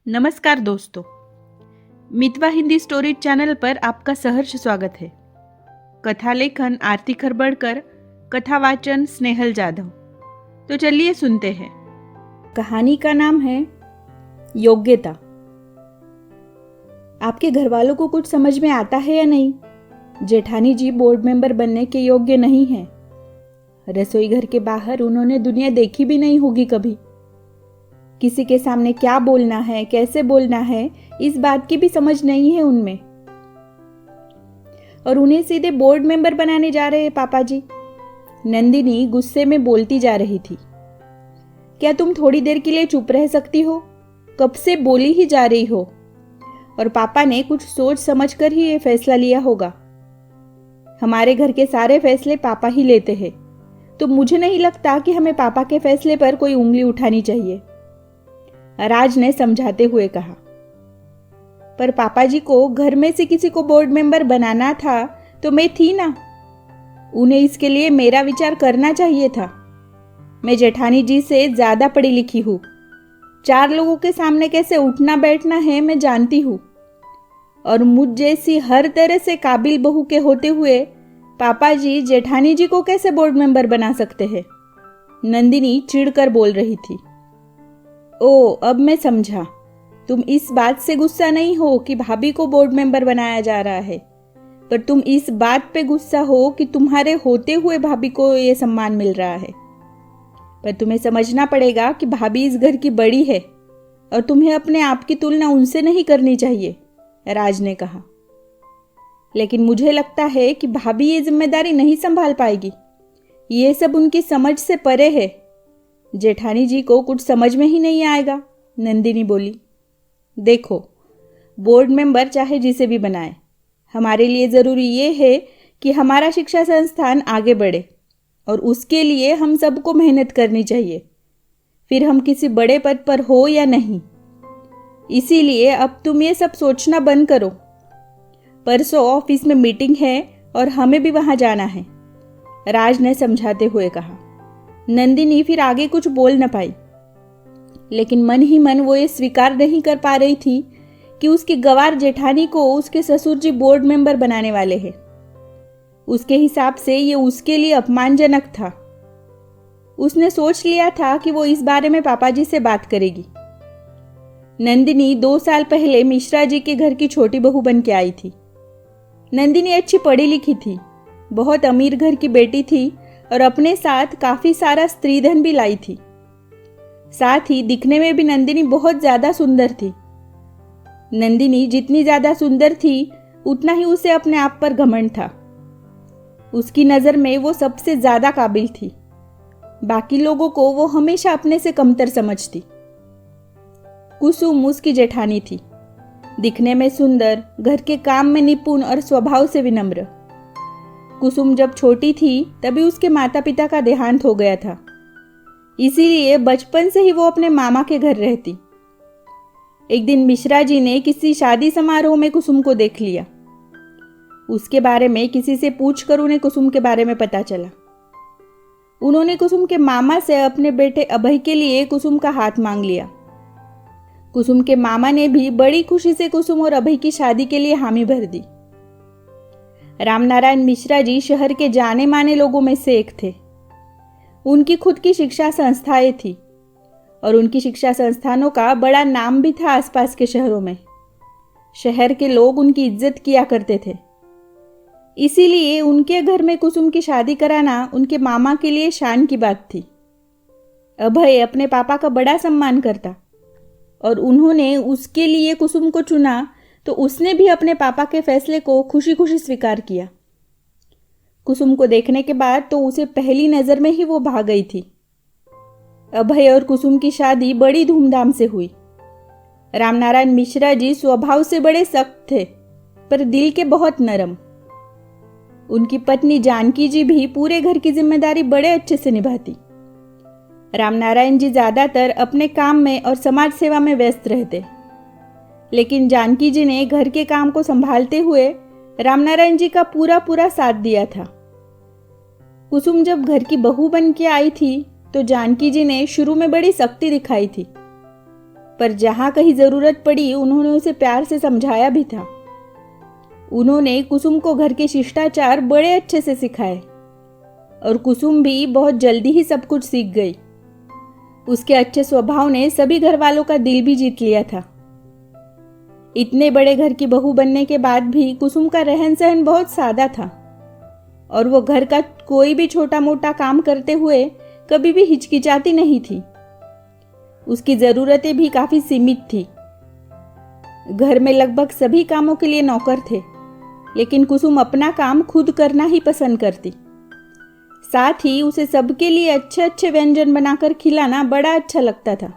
नमस्कार दोस्तों, मितवा Hindi story channel पर आपका सहर्ष स्वागत है। कथा लेखन आरती खरबड़कर, कथा वाचन स्नेहल जाधव। तो चलिए सुनते हैं। कहानी का नाम है योग्यता। आपके घर वालों को कुछ समझ में आता है या नहीं? जेठानी जी बोर्ड मेंबर बनने के योग्य नहीं हैं। रसोई घर के बाहर उन्होंने दुनिया देखी भी नहीं होगी कभी। किसी के सामने क्या बोलना है, कैसे बोलना है, इस बात की भी समझ नहीं है उनमें। और उन्हें सीधे बोर्ड मेंबर बनाने जा रहे हैं पापा जी। नंदिनी गुस्से में बोलती जा रही थी। क्या तुम थोड़ी देर के लिए चुप रह सकती हो? कब से बोली ही जा रही हो। और पापा ने कुछ सोच समझ कर ही ये फैसला लिया होगा। हमारे घर के सारे फैसले पापा ही लेते हैं, तो मुझे नहीं लगता कि हमें पापा के फैसले पर कोई उंगली उठानी चाहिए, राज ने समझाते हुए कहा। पर पापा जी को घर में से किसी को बोर्ड मेंबर बनाना था तो मैं थी ना। उन्हें इसके लिए मेरा विचार करना चाहिए था। मैं जेठानी जी से ज्यादा पढ़ी लिखी हूं। 4 लोगों के सामने कैसे उठना बैठना है मैं जानती हूं। और मुझ जैसी हर तरह से काबिल बहू के होते हुए पापा जी जेठानी जी को कैसे बोर्ड मेंबर बना सकते हैं? नंदिनी चिढ़कर बोल रही थी। ओ, अब मैं समझा। तुम इस बात से गुस्सा नहीं हो कि भाभी को बोर्ड मेंबर बनाया जा रहा है, पर तुम इस बात पे गुस्सा हो कि तुम्हारे होते हुए भाभी को यह सम्मान मिल रहा है। पर तुम्हें समझना पड़ेगा कि भाभी इस घर की बड़ी है और तुम्हें अपने आप की तुलना उनसे नहीं करनी चाहिए, राज ने कहा। लेकिन मुझे लगता है कि भाभी ये जिम्मेदारी नहीं संभाल पाएगी। ये सब उनकी समझ से परे है। जेठानी जी को कुछ समझ में ही नहीं आएगा, नंदिनी बोली। देखो, बोर्ड मेंबर चाहे जिसे भी बनाए, हमारे लिए ज़रूरी ये है कि हमारा शिक्षा संस्थान आगे बढ़े और उसके लिए हम सबको मेहनत करनी चाहिए, फिर हम किसी बड़े पद पर हो या नहीं। इसीलिए अब तुम ये सब सोचना बंद करो। परसों ऑफिस में मीटिंग है और हमें भी वहां जाना है, राज ने समझाते हुए कहा। नंदिनी फिर आगे कुछ बोल न पाई, लेकिन मन ही मन वो ये स्वीकार नहीं कर पा रही थी कि उसकी गवार जेठानी को उसके ससुर जी बोर्ड मेंबर बनाने वाले हैं। उसके हिसाब से ये उसके लिए अपमानजनक था। उसने सोच लिया था कि वो इस बारे में पापा जी से बात करेगी। नंदिनी 2 साल पहले मिश्रा जी के घर की छोटी बहू बन के आई थी। नंदिनी अच्छी पढ़ी लिखी थी, बहुत अमीर घर की बेटी थी और अपने साथ काफी सारा स्त्रीधन भी लाई थी। साथ ही दिखने में भी नंदिनी बहुत ज्यादा सुंदर थी। नंदिनी जितनी ज्यादा सुंदर थी उतना ही उसे अपने आप पर घमंड था। उसकी नजर में वो सबसे ज्यादा काबिल थी। बाकी लोगों को वो हमेशा अपने से कमतर समझती। कुसुम उसकी जेठानी थी, दिखने में सुंदर, घर के काम में निपुण और स्वभाव से विनम्र। कुसुम जब छोटी थी तभी उसके माता पिता का देहांत हो गया था, इसीलिए बचपन से ही वो अपने मामा के घर रहती। एक दिन मिश्रा जी ने किसी शादी समारोह में कुसुम को देख लिया। उसके बारे में किसी से पूछकर उन्हें कुसुम के बारे में पता चला। उन्होंने कुसुम के मामा से अपने बेटे अभय के लिए कुसुम का हाथ मांग लिया। कुसुम के मामा ने भी बड़ी खुशी से कुसुम और अभय की शादी के लिए हामी भर दी। रामनारायण मिश्रा जी शहर के जाने माने लोगों में से एक थे। उनकी खुद की शिक्षा संस्थाएं थी और उनकी शिक्षा संस्थानों का बड़ा नाम भी था आसपास के शहरों में। शहर के लोग उनकी इज्जत किया करते थे। इसीलिए उनके घर में कुसुम की शादी कराना उनके मामा के लिए शान की बात थी। अभय अपने पापा का बड़ा सम्मान करता और उन्होंने उसके लिए कुसुम को चुना तो उसने भी अपने पापा के फैसले को खुशी खुशी स्वीकार किया। कुसुम को देखने के बाद तो उसे पहली नजर में ही वो भाग गई थी। अभय और कुसुम की शादी बड़ी धूमधाम से हुई। रामनारायण मिश्रा जी स्वभाव से बड़े सख्त थे, पर दिल के बहुत नरम। उनकी पत्नी जानकी जी भी पूरे घर की जिम्मेदारी बड़े अच्छे से निभाती। रामनारायण जी ज्यादातर अपने काम में और समाज सेवा में व्यस्त रहते, लेकिन जानकी जी ने घर के काम को संभालते हुए रामनारायण जी का पूरा पूरा साथ दिया था। कुसुम जब घर की बहू बन के आई थी तो जानकी जी ने शुरू में बड़ी सख्ती दिखाई थी, पर जहाँ कहीं ज़रूरत पड़ी उन्होंने उसे प्यार से समझाया भी था। उन्होंने कुसुम को घर के शिष्टाचार बड़े अच्छे से सिखाए और कुसुम भी बहुत जल्दी ही सब कुछ सीख गई। उसके अच्छे स्वभाव ने सभी घर वालों का दिल भी जीत लिया था। इतने बड़े घर की बहू बनने के बाद भी कुसुम का रहन सहन बहुत सादा था और वो घर का कोई भी छोटा मोटा काम करते हुए कभी भी हिचकिचाती नहीं थी। उसकी ज़रूरतें भी काफ़ी सीमित थी। घर में लगभग सभी कामों के लिए नौकर थे, लेकिन कुसुम अपना काम खुद करना ही पसंद करती। साथ ही उसे सबके लिए अच्छे अच्छे व्यंजन बनाकर खिलाना बड़ा अच्छा लगता था।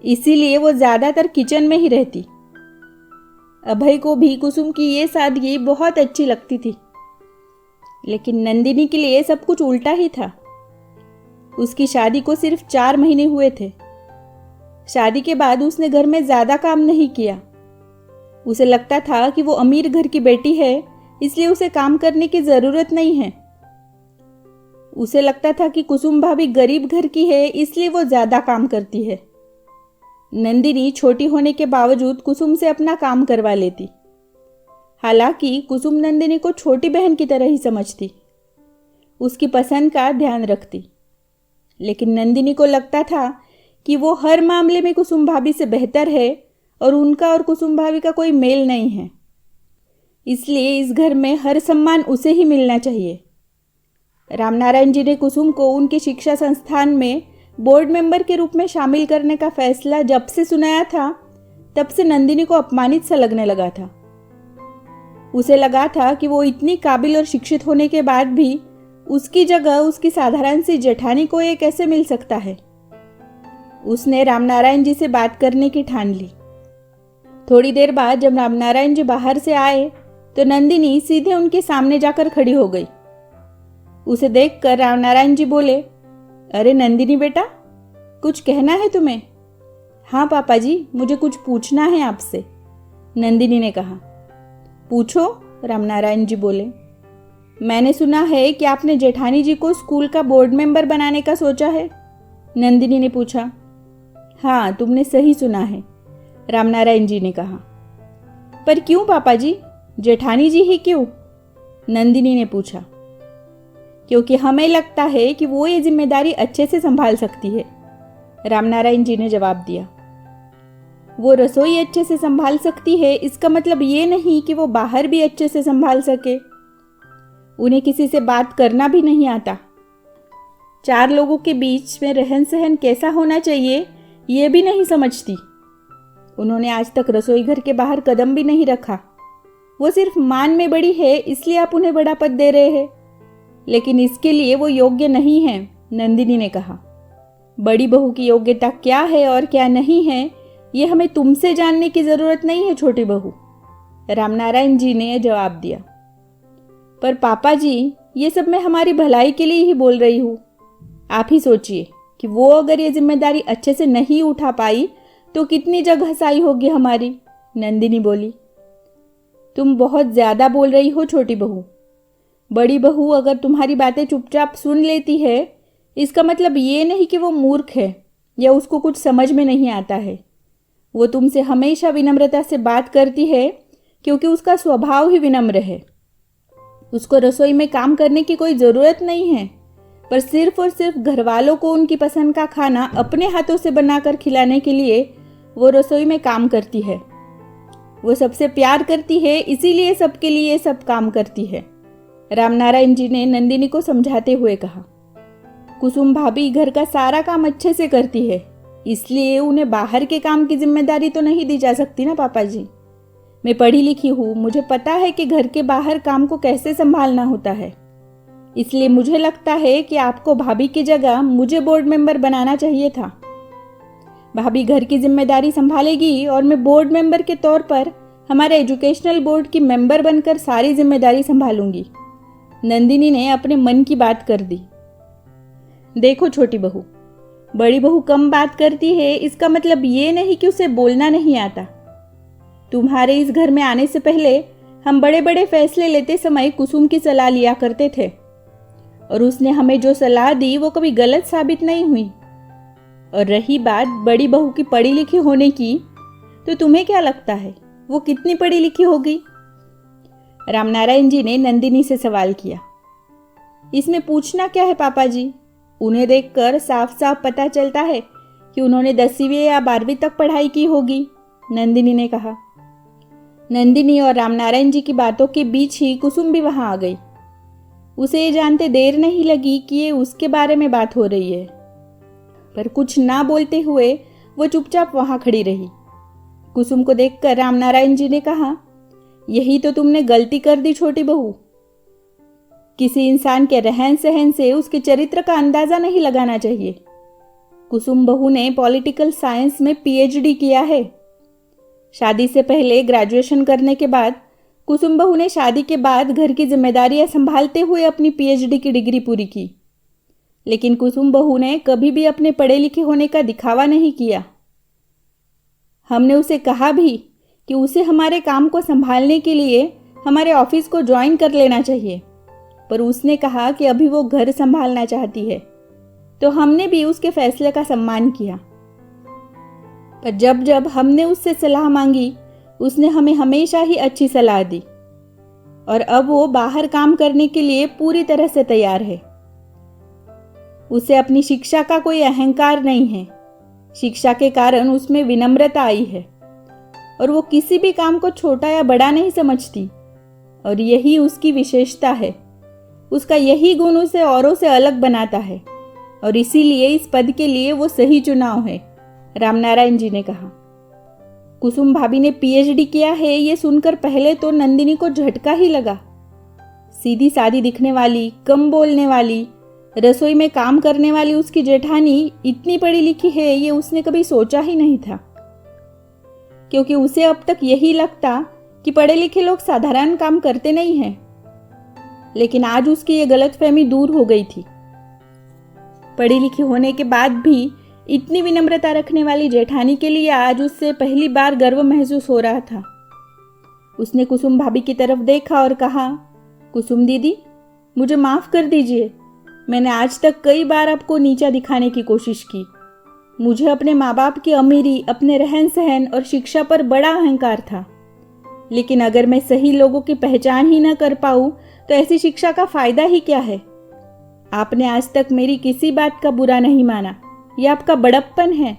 इसीलिए वो ज़्यादातर किचन में ही रहती। अभय को भी कुसुम की ये सादगी बहुत अच्छी लगती थी, लेकिन नंदिनी के लिए सब कुछ उल्टा ही था। उसकी शादी को सिर्फ 4 महीने हुए थे। शादी के बाद उसने घर में ज़्यादा काम नहीं किया। उसे लगता था कि वो अमीर घर की बेटी है, इसलिए उसे काम करने की ज़रूरत नहीं है। उसे लगता था कि कुसुम भाभी गरीब घर की है, इसलिए वो ज़्यादा काम करती है। नंदिनी छोटी होने के बावजूद कुसुम से अपना काम करवा लेती। हालांकि कुसुम नंदिनी को छोटी बहन की तरह ही समझती, उसकी पसंद का ध्यान रखती, लेकिन नंदिनी को लगता था कि वो हर मामले में कुसुम भाभी से बेहतर है और उनका और कुसुम भाभी का कोई मेल नहीं है। इसलिए इस घर में हर सम्मान उसे ही मिलना चाहिए। रामनारायण जी ने कुसुम को उनके शिक्षा संस्थान में बोर्ड मेंबर के रूप में शामिल करने का फैसला जब से सुनाया था, तब से नंदिनी को अपमानित सा लगने लगा था। उसे लगा था कि वो इतनी काबिल और शिक्षित होने के बाद भी उसकी जगह उसकी साधारण सी जेठानी को ये कैसे मिल सकता है। उसने रामनारायण जी से बात करने की ठान ली। थोड़ी देर बाद जब रामनारायण जी बाहर से आए तो नंदिनी सीधे उनके सामने जाकर खड़ी हो गई। उसे देखकर रामनारायण जी बोले, अरे नंदिनी बेटा, कुछ कहना है तुम्हें? हाँ पापा जी, मुझे कुछ पूछना है आपसे, नंदिनी ने कहा। पूछो, रामनारायण जी बोले। मैंने सुना है कि आपने जेठानी जी को स्कूल का बोर्ड मेंबर बनाने का सोचा है, नंदिनी ने पूछा। हाँ, तुमने सही सुना है, रामनारायण जी ने कहा। पर क्यों पापा जी, जेठानी जी ही क्यों? नंदिनी ने पूछा। क्योंकि हमें लगता है कि वो ये जिम्मेदारी अच्छे से संभाल सकती है, रामनारायण जी ने जवाब दिया। वो रसोई अच्छे से संभाल सकती है, इसका मतलब ये नहीं कि वो बाहर भी अच्छे से संभाल सके। उन्हें किसी से बात करना भी नहीं आता। 4 लोगों के बीच में रहन सहन कैसा होना चाहिए ये भी नहीं समझती। उन्होंने आज तक रसोई घर के बाहर कदम भी नहीं रखा। वो सिर्फ मान में बड़ी है, इसलिए आप उन्हें बड़ा पद दे रहे हैं, लेकिन इसके लिए वो योग्य नहीं है, नंदिनी ने कहा। बड़ी बहू की योग्यता क्या है और क्या नहीं है, ये हमें तुमसे जानने की जरूरत नहीं है छोटी बहू, रामनारायण जी ने जवाब दिया। पर पापा जी, ये सब मैं हमारी भलाई के लिए ही बोल रही हूँ। आप ही सोचिए कि वो अगर ये जिम्मेदारी अच्छे से नहीं उठा पाई तो कितनी जगहसाई होगी हमारी, नंदिनी बोली। तुम बहुत ज्यादा बोल रही हो छोटी बहू। बड़ी बहू अगर तुम्हारी बातें चुपचाप सुन लेती है, इसका मतलब ये नहीं कि वो मूर्ख है या उसको कुछ समझ में नहीं आता है। वो तुमसे हमेशा विनम्रता से बात करती है क्योंकि उसका स्वभाव ही विनम्र है। उसको रसोई में काम करने की कोई ज़रूरत नहीं है, पर सिर्फ और सिर्फ घर वालों को उनकी पसंद का खाना अपने हाथों से बनाकर खिलाने के लिए वो रसोई में काम करती है। वो सबसे प्यार करती है, इसीलिए सबके लिए सब काम करती है, रामनारायण जी ने नंदिनी को समझाते हुए कहा। कुसुम भाभी घर का सारा काम अच्छे से करती है, इसलिए उन्हें बाहर के काम की जिम्मेदारी तो नहीं दी जा सकती ना पापा जी। मैं पढ़ी लिखी हूँ, मुझे पता है कि घर के बाहर काम को कैसे संभालना होता है। इसलिए मुझे लगता है कि आपको भाभी की जगह मुझे बोर्ड मेंबर बनाना चाहिए था। भाभी घर की जिम्मेदारी संभालेगी और मैं बोर्ड मेंबर के तौर पर हमारे एजुकेशनल बोर्ड की मेंबर बनकर सारी जिम्मेदारी संभालूंगी, नंदिनी ने अपने मन की बात कर दी। देखो छोटी बहू, बड़ी बहू कम बात करती है, इसका मतलब ये नहीं कि उसे बोलना नहीं आता। तुम्हारे इस घर में आने से पहले हम बड़े बड़े फैसले लेते समय कुसुम की सलाह लिया करते थे और उसने हमें जो सलाह दी वो कभी गलत साबित नहीं हुई। और रही बात बड़ी बहू की पढ़ी लिखी होने की, तो तुम्हें क्या लगता है वो कितनी पढ़ी लिखी होगी? रामनारायण जी ने नंदिनी से सवाल किया। इसमें पूछना क्या है पापा जी? उन्हें देखकर साफ साफ पता चलता है कि उन्होंने 10वीं या 12वीं तक पढ़ाई की होगी, नंदिनी ने कहा। नंदिनी और रामनारायण जी की बातों के बीच ही कुसुम भी वहां आ गई। उसे ये जानते देर नहीं लगी कि ये उसके बारे में बात हो रही है, पर कुछ ना बोलते हुए वो चुपचाप वहां खड़ी रही। कुसुम को देखकर रामनारायण जी ने कहा, यही तो तुमने गलती कर दी छोटी बहू। किसी इंसान के रहन सहन से उसके चरित्र का अंदाजा नहीं लगाना चाहिए। कुसुम बहू ने पॉलिटिकल साइंस में पीएचडी किया है। शादी से पहले ग्रेजुएशन करने के बाद कुसुम बहू ने शादी के बाद घर की जिम्मेदारियां संभालते हुए अपनी पीएचडी की डिग्री पूरी की। लेकिन कुसुम बहू ने कभी भी अपने पढ़े लिखे होने का दिखावा नहीं किया। हमने उसे कहा भी कि उसे हमारे काम को संभालने के लिए हमारे ऑफिस को ज्वाइन कर लेना चाहिए, पर उसने कहा कि अभी वो घर संभालना चाहती है, तो हमने भी उसके फैसले का सम्मान किया। पर जब जब हमने उससे सलाह मांगी, उसने हमें हमेशा ही अच्छी सलाह दी, और अब वो बाहर काम करने के लिए पूरी तरह से तैयार है। उसे अपनी शिक्षा का कोई अहंकार नहीं है। शिक्षा के कारण उसमें विनम्रता आई है, और वो किसी भी काम को छोटा या बड़ा नहीं समझती, और यही उसकी विशेषता है। उसका यही गुण उसे औरों से अलग बनाता है, और इसीलिए इस पद के लिए वो सही चुनाव है, रामनारायण जी ने कहा। कुसुम भाभी ने पीएचडी किया है, ये सुनकर पहले तो नंदिनी को झटका ही लगा। सीधी सादी दिखने वाली, कम बोलने वाली, रसोई में काम करने वाली उसकी जेठानी इतनी पढ़ी लिखी है, ये उसने कभी सोचा ही नहीं था, क्योंकि उसे अब तक यही लगता कि पढ़े लिखे लोग साधारण काम करते नहीं हैं। लेकिन आज उसकी ये गलतफहमी दूर हो गई थी। पढ़ी लिखी होने के बाद भी इतनी विनम्रता रखने वाली जेठानी के लिए आज उससे पहली बार गर्व महसूस हो रहा था। उसने कुसुम भाभी की तरफ देखा और कहा, कुसुम दीदी, मुझे माफ कर दीजिए। मैंने आज तक कई बार आपको नीचा दिखाने की कोशिश की। मुझे अपने माँ बाप की अमीरी, अपने रहन सहन और शिक्षा पर बड़ा अहंकार था। लेकिन अगर मैं सही लोगों की पहचान ही न कर पाऊँ तो ऐसी शिक्षा का फायदा ही क्या है? आपने आज तक मेरी किसी बात का बुरा नहीं माना, यह आपका बड़प्पन है,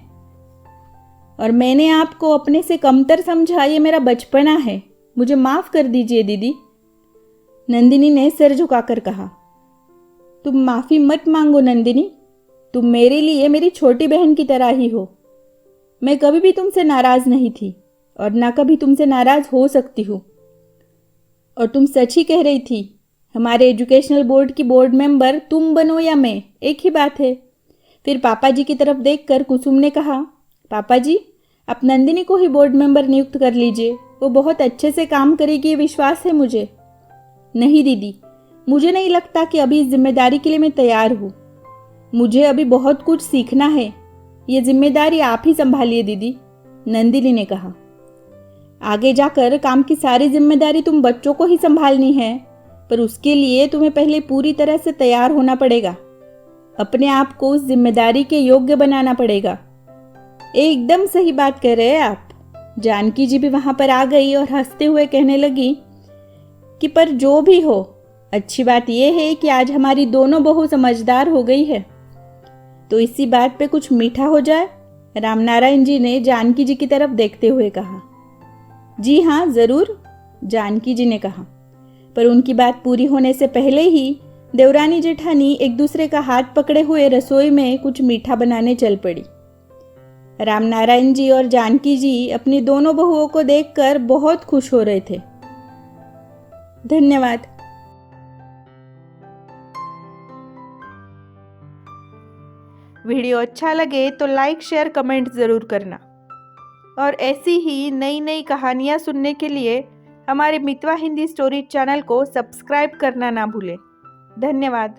और मैंने आपको अपने से कमतर समझा, ये मेरा बचपना है। मुझे माफ कर दीजिए दीदी। नंदिनी ने सिर झुकाकर कहा। तुम माफी मत मांगो नंदिनी, तुम मेरे लिए मेरी छोटी बहन की तरह ही हो। मैं कभी भी तुमसे नाराज नहीं थी, और ना कभी तुमसे नाराज हो सकती हूँ। और तुम सच ही कह रही थी, हमारे एजुकेशनल बोर्ड की बोर्ड मेंबर तुम बनो या मैं, एक ही बात है। फिर पापा जी की तरफ देखकर कुसुम ने कहा, पापा जी, आप नंदिनी को ही बोर्ड मेंबर नियुक्त कर लीजिए, वो बहुत अच्छे से काम करेगी, ये विश्वास है मुझे। नहीं दीदी, मुझे नहीं लगता कि अभी इस जिम्मेदारी के लिए मैं तैयार हूँ। मुझे अभी बहुत कुछ सीखना है। ये जिम्मेदारी आप ही संभालिए दीदी, नंदिनी ने कहा। आगे जाकर काम की सारी जिम्मेदारी तुम बच्चों को ही संभालनी है, पर उसके लिए तुम्हें पहले पूरी तरह से तैयार होना पड़ेगा। अपने आप को उस जिम्मेदारी के योग्य बनाना पड़ेगा। एकदम सही बात कह रहे हैं आप। जानकी जी भी वहां पर आ गई और हंसते हुए कहने लगी कि पर जो भी हो, अच्छी बात यह है कि आज हमारी दोनों बहू समझदार हो गई है, तो इसी बात पे कुछ मीठा हो जाए। रामनारायण जी ने जानकी जी की तरफ देखते हुए कहा। जी हाँ, जरूर, जानकी जी ने कहा। पर उनकी बात पूरी होने से पहले ही देवरानी जेठानी एक दूसरे का हाथ पकड़े हुए रसोई में कुछ मीठा बनाने चल पड़ी। रामनारायण जी और जानकी जी अपनी दोनों बहुओं को देखकर बहुत खुश हो रहे थे। धन्यवाद। वीडियो अच्छा लगे तो लाइक, शेयर, कमेंट ज़रूर करना, और ऐसी ही नई नई कहानियाँ सुनने के लिए हमारे मितवा हिंदी स्टोरी चैनल को सब्सक्राइब करना ना भूलें। धन्यवाद।